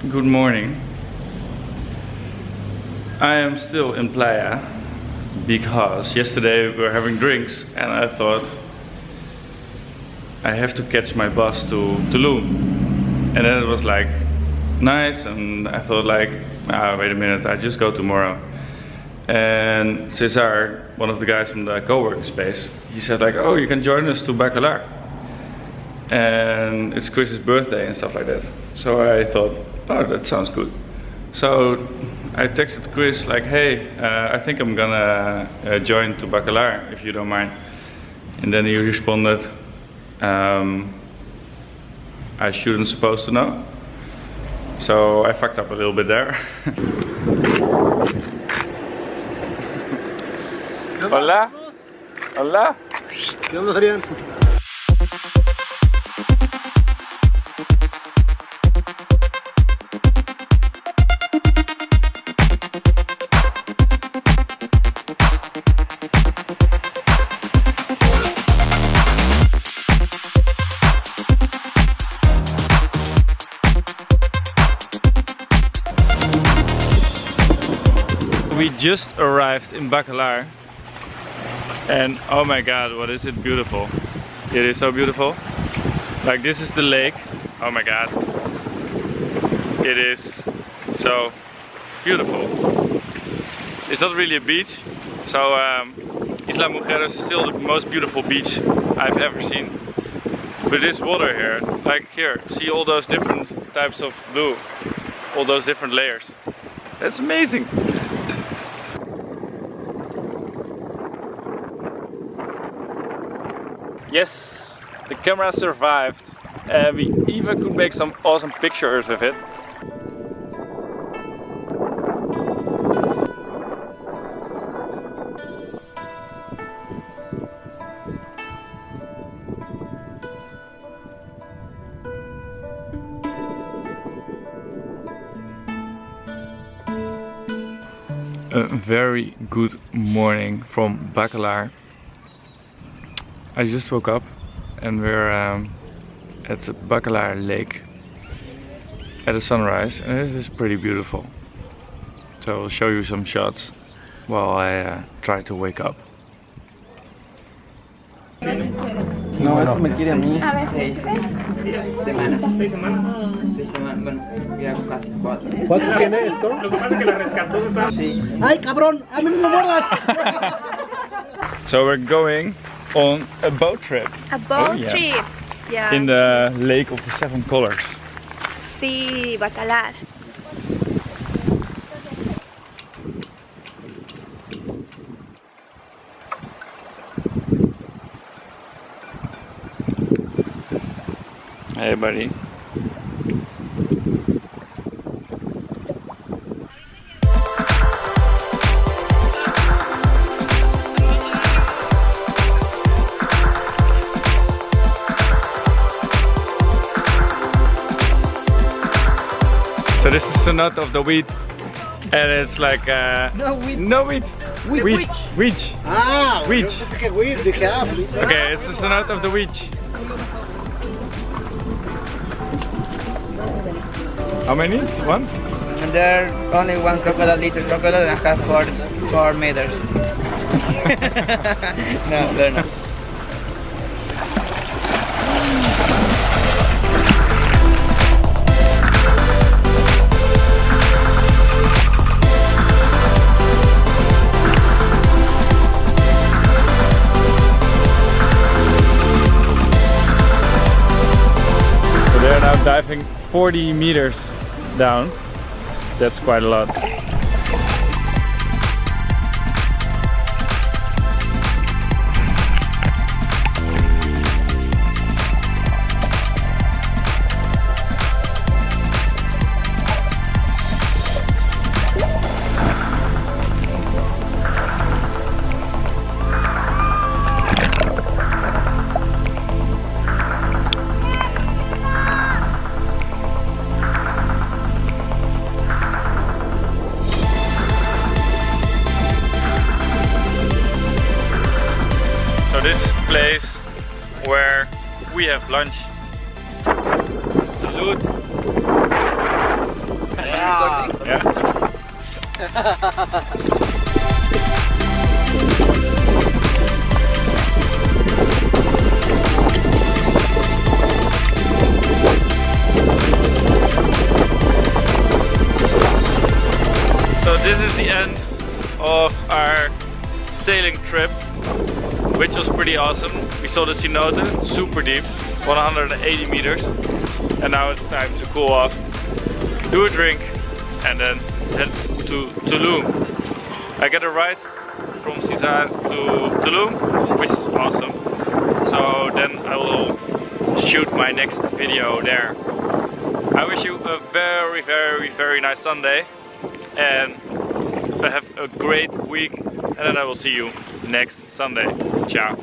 Good morning. I am still in Playa because yesterday we were having drinks and I thought I have to catch my bus to Tulum. And then it was like nice and I thought like, wait a minute, I just go tomorrow. And Cesar, one of the guys from the co-working space, he said like, oh, you can join us to Bacalar. And it's Chris's birthday and stuff like that. So I thought, oh, that sounds good. So I texted Chris like, hey, I think I'm gonna join to Bacalar if you don't mind. And then he responded, I shouldn't supposed to know. So I fucked up a little bit there. Hola. Hola. ¿Qué onda, Adrián? We just arrived in Bacalar and oh my god, what is it beautiful. It is so beautiful. Like this is the lake. Oh my god. It is so beautiful. It's not really a beach. So Isla Mujeres is still the most beautiful beach I've ever seen. But this water here, like here, see all those different types of blue. All those different layers. That's amazing. Yes, the camera survived and we even could make some awesome pictures with it. A very good morning from Bacalar. I just woke up and we're at the Bacalar Lake at a sunrise and this is pretty beautiful. So I'll show you some shots while I try to wake up. No, esto me quiere a mí. 6 semanas. 6 semanas. 6 semanas, bueno, ya casi 4. ¿Cuánto tiene esto? Lo que pasa es que la rescató está. Sí. ¡Ay, cabrón! ¡A mí no me mordas! So we're going on a boat trip. A boat trip, yeah. In the Lake of the Seven Colors. Sí, Bacalar. Hey buddy. So this is the cenote of the wheat, and it's like No, wheat. no wheat. Wheat. Wheat. Ah, wheat. Wheat, Okay, it's the cenote of the wheat. How many? One? And there only one crocodile, little crocodile, and I have 4 meters. No, they're not. So they're now diving 40 meters down. That's quite a lot. So this is the place where we have lunch. Salute. Yeah. So this is the end of our sailing trip, which was pretty awesome. We saw the cenote, super deep, 180 meters. And now it's time to cool off, do a drink, and then head to Tulum. I get a ride from Cesar to Tulum, which is awesome. So then I will shoot my next video there. I wish you a very nice Sunday and have a great week, and then I will see you next Sunday. Ciao.